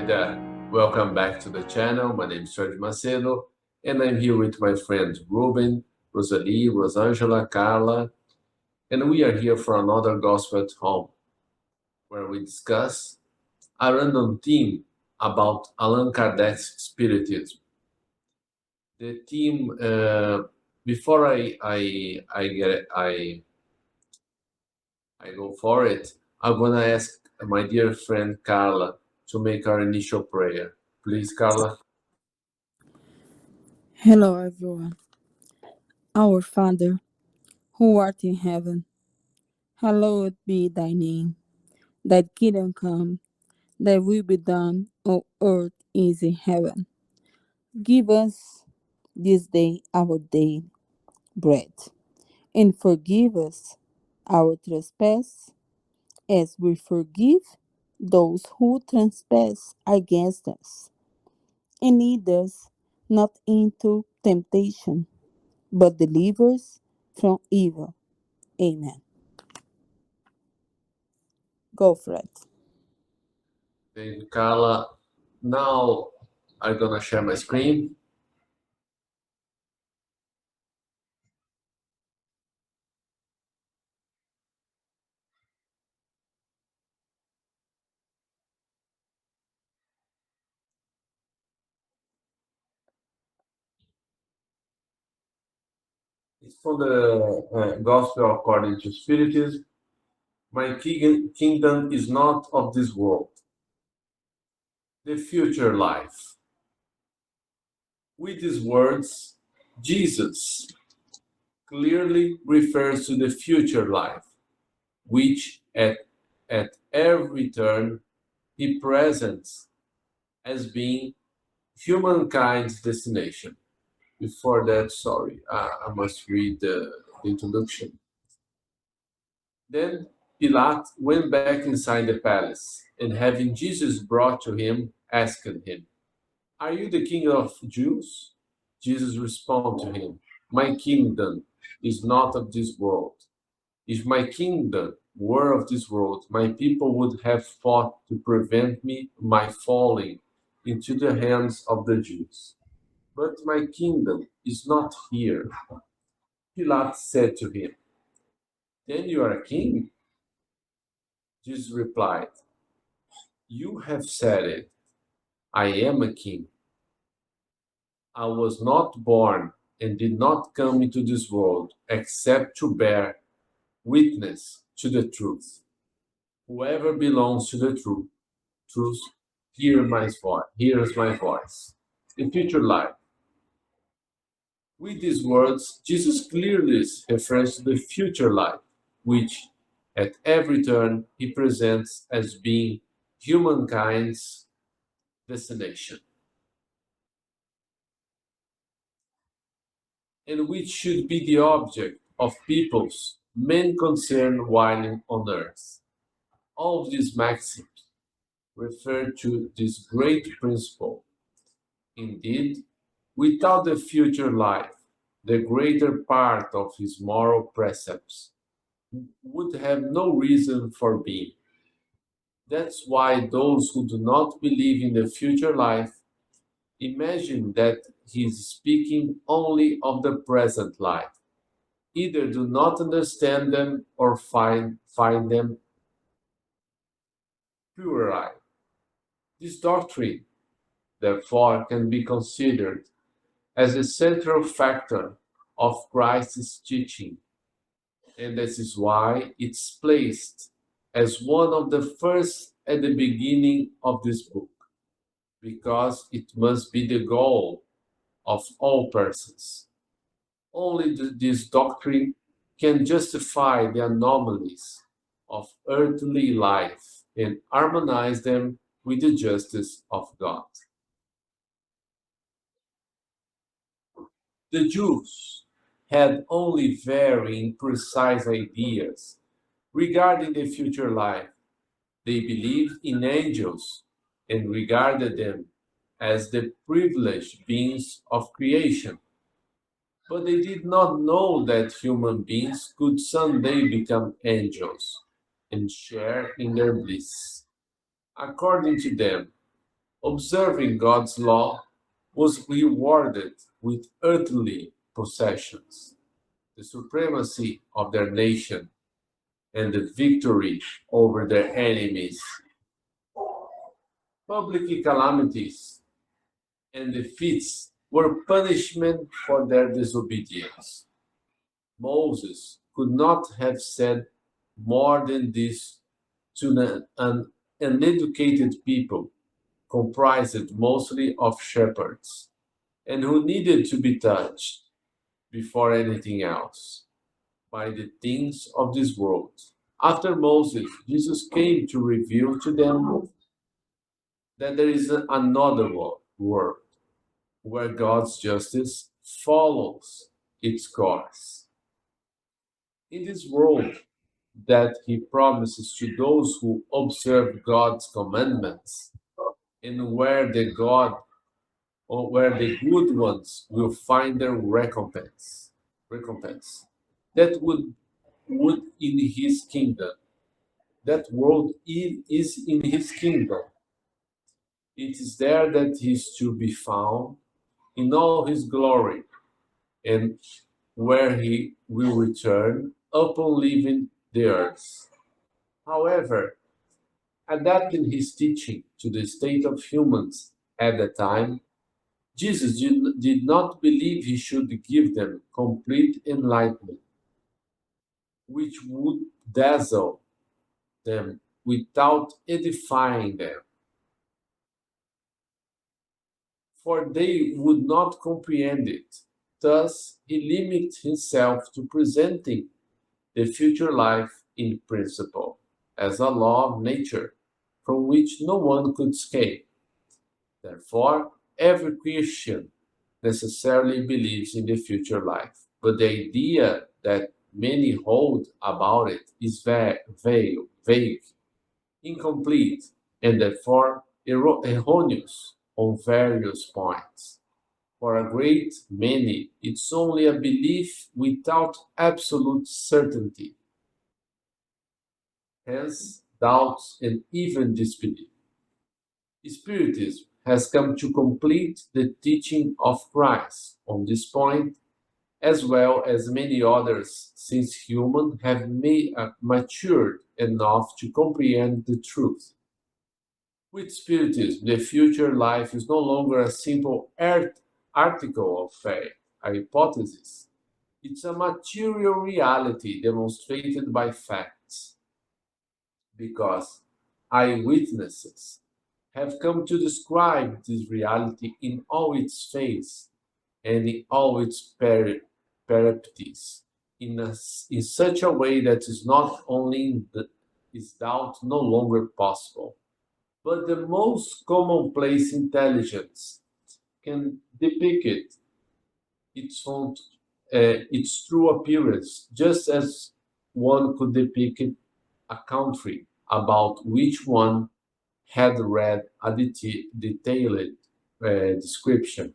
there. Welcome back to the channel. My name is Jorge Macedo, and I'm here with my friends Ruben, Rosalie, Rosangela, Carla, and we are here for another Gospel at Home, where we discuss a random theme about Allan Kardec's Spiritism. The theme, before I go for it, I'm gonna ask my dear friend Carla to make our initial prayer. Please, Carla. Hello, everyone. Our Father, who art in heaven, hallowed be thy name. Thy kingdom come, thy will be done on earth as in heaven. Give us this day our daily bread, and forgive us our trespass, as we forgive those who trespass against us. And lead us not into temptation, but deliver us from evil. Amen. Go for it. Thank you, Carla. Now I'm gonna share my screen. It's from the Gospel according to Spiritism. My kingdom is not of this world. The future life. With these words, Jesus clearly refers to the future life, which at every turn he presents as being humankind's destination. Before that, sorry, I must read the introduction. Then Pilate went back inside the palace, and having Jesus brought to him, asked him, "Are you the king of Jews?" Jesus responded to him, "My kingdom is not of this world. If my kingdom were of this world, my people would have fought to prevent my falling into the hands of the Jews. But my kingdom is not here." Pilate said to him, "Then you are a king?" Jesus replied, "You have said it. I am a king. I was not born and did not come into this world except to bear witness to the truth. Whoever belongs to the truth hears my voice." The future life. With these words, Jesus clearly refers to the future life, which at every turn he presents as being humankind's destination, and which should be the object of people's main concern while on earth. All of these maxims refer to this great principle. Indeed, without the future life, the greater part of his moral precepts would have no reason for being. That's why those who do not believe in the future life imagine that he is speaking only of the present life, either do not understand them or find them puerile. This doctrine, therefore, can be considered as a central factor of Christ's teaching, and this is why it's placed as one of the first at the beginning of this book, because it must be the goal of all persons. Only this doctrine can justify the anomalies of earthly life and harmonize them with the justice of God. The Jews had only very precise ideas regarding the future life. They believed in angels and regarded them as the privileged beings of creation. But they did not know that human beings could someday become angels and share in their bliss. According to them, observing God's law was rewarded with earthly possessions, the supremacy of their nation, and the victory over their enemies. Public calamities and defeats were punishment for their disobedience. Moses could not have said more than this to an uneducated people comprised mostly of shepherds and who needed to be touched before anything else by the things of this world. After Moses, Jesus came to reveal to them that there is another world where God's justice follows its course. In this world that he promises to those who observe God's commandments, and where the good ones will find their recompense. That would in his kingdom. That world is in his kingdom. It is there that he is to be found in all his glory, and where he will return upon leaving the earth. However, adapting his teaching to the state of humans at the time, Jesus did not believe he should give them complete enlightenment, which would dazzle them without edifying them, for they would not comprehend it. Thus, he limited himself to presenting the future life in principle as a law of nature from which no one could escape. Therefore, every Christian necessarily believes in the future life, but the idea that many hold about it is vague, incomplete, and therefore erroneous on various points. For a great many, it's only a belief without absolute certainty, hence doubts and even disbelief. Spiritism has come to complete the teaching of Christ on this point, as well as many others, since humans have matured enough to comprehend the truth. With Spiritism, the future life is no longer a simple article of faith, a hypothesis. It's a material reality demonstrated by facts, because eyewitnesses have come to describe this reality in all its face and in all its peripety, in such a way that is not only is doubt no longer possible, but the most commonplace intelligence can depict its true appearance, just as one could depict a country about which one had read a detailed description.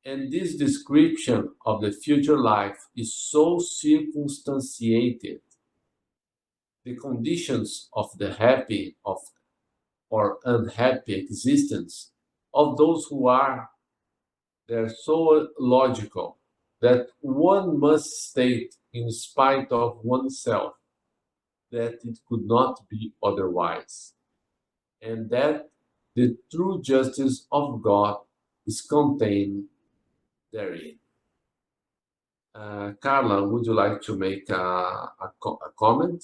And this description of the future life is so circumstantiated, the conditions of the happy of or unhappy existence of those who are there so logical that one must state in spite of oneself that it could not be otherwise, and that the true justice of God is contained therein. Carla, would you like to make a comment?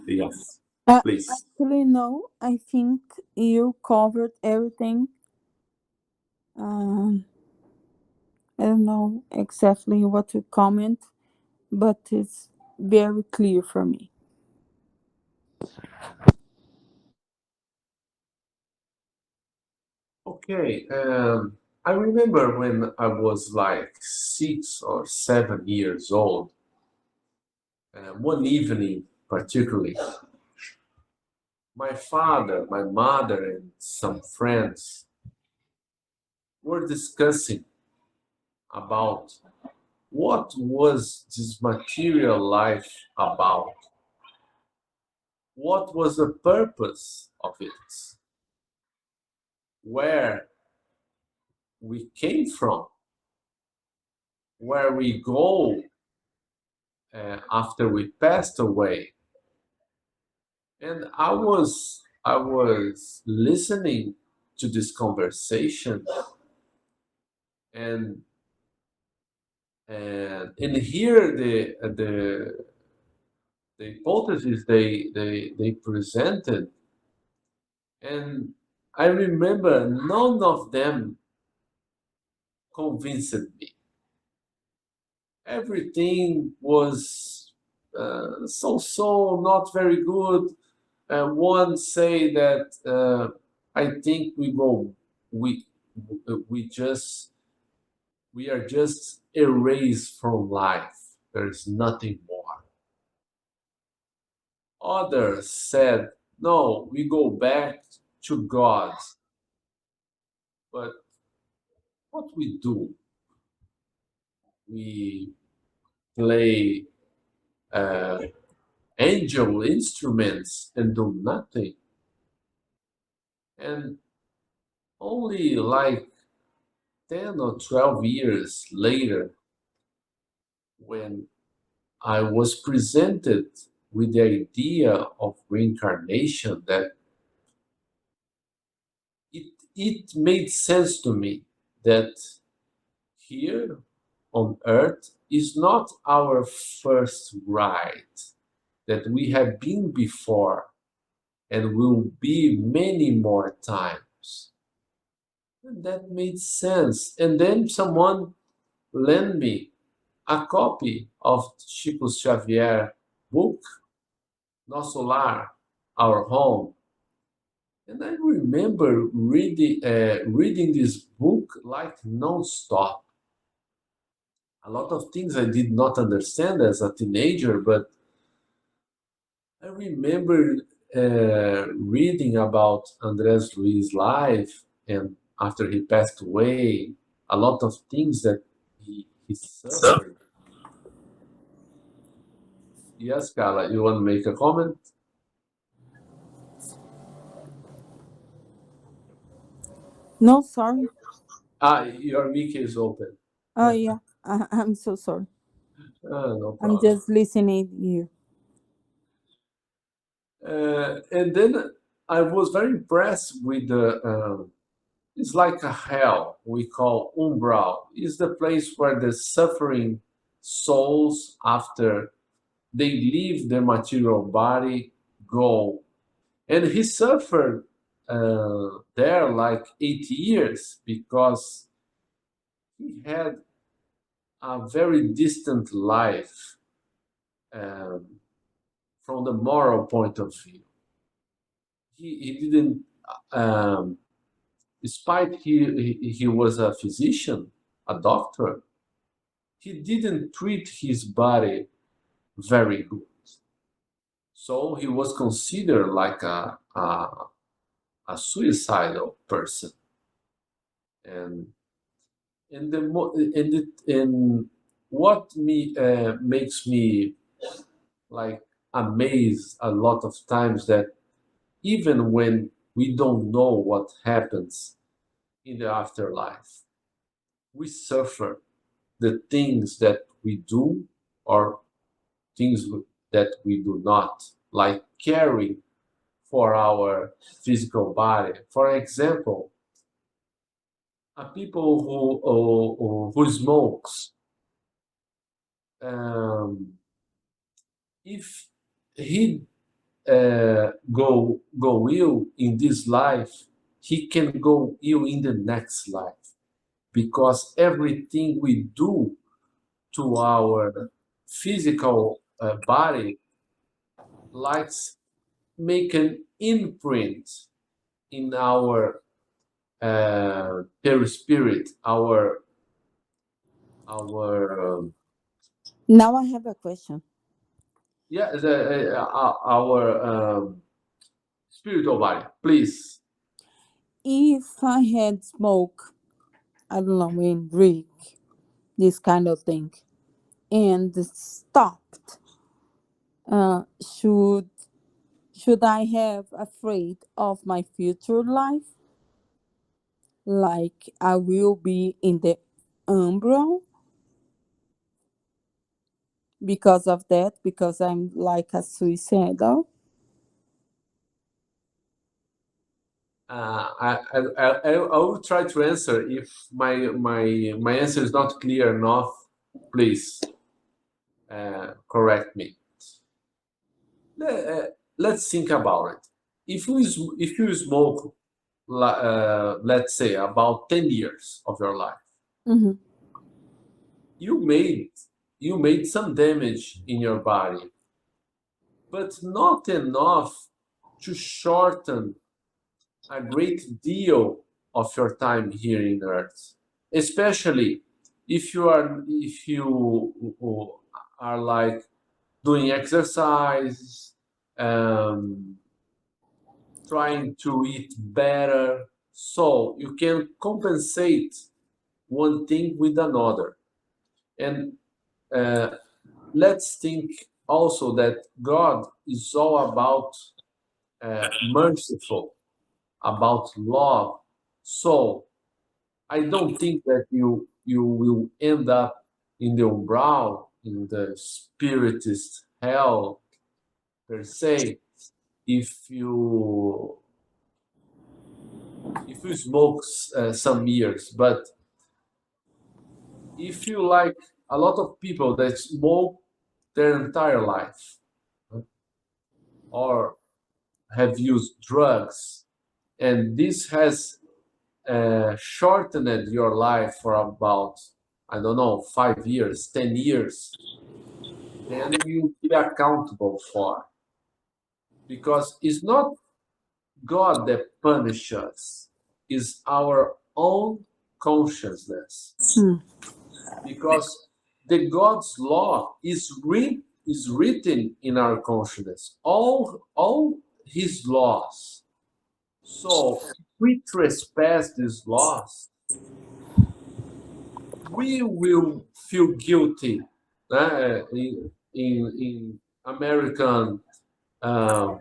Yes, please. Actually, no. I think you covered everything. Um, I don't know exactly what to comment, but it's very clear for me. Okay. I remember when I was like 6 or 7 years old, one evening particularly, My father, my mother, and some friends were discussing about what was this material life about? What was the purpose of it? Where we came from? Where we go after we passed away? And I was listening to this conversation, and and here the hypothesis they presented, and I remember none of them convinced me. Everything was so not very good. One say that I think we we just we are just erased from life. There's nothing more. Others said, no, we go back to God. But what we do, we play uh, angel instruments and do nothing. And only like 10 or 12 years later, when I was presented with the idea of reincarnation, that it made sense to me that here on earth is not our first ride, that we have been before and will be many more times. And that made sense. And then someone lent me a copy of Chico Xavier book, Nosso Lar, Our Home. And I remember reading this book like non-stop. A lot of things I did not understand as a teenager, but I remember reading about Andrés Luiz's life, and after he passed away, a lot of things that he suffered. Yes, Carla, you want to make a comment? No, sorry. Ah, your mic is open. Oh, yeah. I'm so sorry. No I'm problem. just listening here. And then I was very impressed with the. It's like a hell we call umbral. It's the place where the suffering souls, after they leave their material body, go. And he suffered there like 8 years because he had a very distant life um, from the moral point of view. He didn't, um, despite he was a physician, a doctor, he didn't treat his body very good. So he was considered like a suicidal person. And and what me makes me like amazed a lot of times, that even when we don't know what happens in the afterlife, we suffer the things that we do or things that we do not, like caring for our physical body. For example, a people who smokes, um, if he go ill in this life, he can go ill in the next life, because everything we do to our physical body likes make an imprint in our perispirit, our Now I have a question. yeah, our Spiritual body, please. If I had smoke, I don't know, in drink, this kind of thing, and stopped, uh, should should I have afraid of my future life? Like I will be in the umbral because of that, because I'm like a suicidal. I will try to answer. If my answer is not clear enough, please correct me. Let's think about it. If you smoke, let's say about 10 years of your life, Hmm. you made you made some damage in your body, but not enough to shorten a great deal of your time here in Earth, especially if you are like doing exercise, um, trying to eat better, so you can compensate one thing with another. And uh, let's think also that God is all about merciful, about love. So I don't think that you will end up in the umbral, in the spiritist hell per se, if you smoke some years. But if you like a lot of people that smoke their entire life or have used drugs, and this has shortened your life for about, I don't know, 5 years, 10 years, then you be accountable for. Because it's not God that punishes us, it's our own consciousness. Hmm. Because the God's law is written in our consciousness. All his laws. So if we trespass these laws, we will feel guilty. In American uh,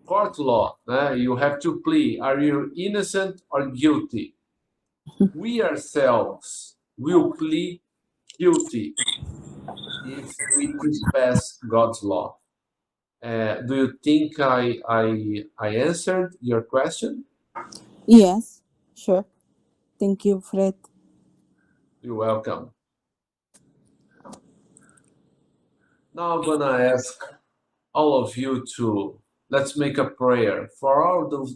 court law, you have to plead. Are you innocent or guilty? We ourselves will plead guilty if we trespass God's law. Do you think I answered your question? Yes, sure. Thank you, Fred. You're welcome. Now I'm gonna ask all of you to let's make a prayer for all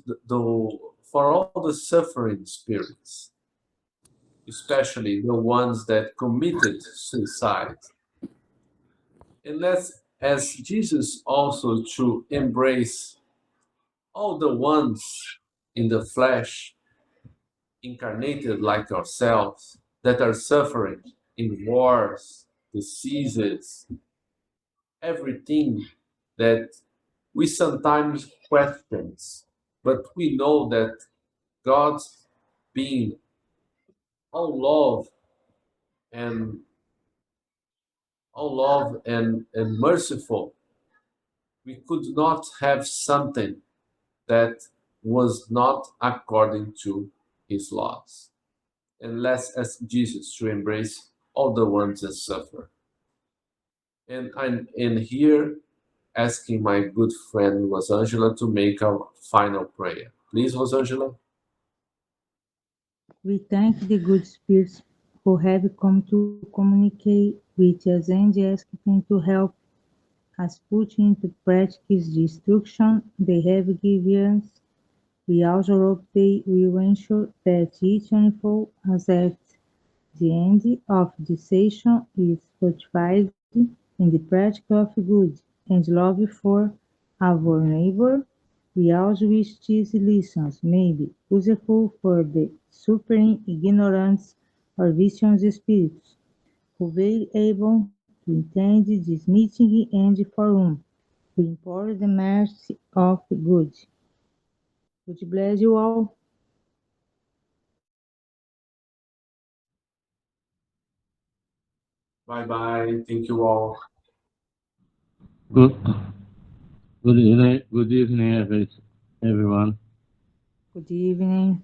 for all the suffering spirits, especially the ones that committed suicide. And let's ask Jesus also to embrace all the ones in the flesh, incarnated like ourselves, that are suffering in wars, diseases, everything that we sometimes question, but we know that God's being all love and and merciful, we could not have something that was not according to his laws. And let's ask Jesus to embrace all the ones that suffer. And I'm in here asking my good friend Rosangela to make our final prayer. Please, Rosangela. We thank the good spirits who have come to communicate with us and ask them to help us put into practice the instruction they have given us. We also hope they will ensure that each one of us at the end of the session is fortified in the practice of good and love for our neighbor. We also wish these lessons may be useful for the suffering ignorance or visions spirits who were able to attend this meeting and forum. We implore the mercy of God. God bless you all. Bye bye. Thank you all. Good, good evening, everyone. Good evening.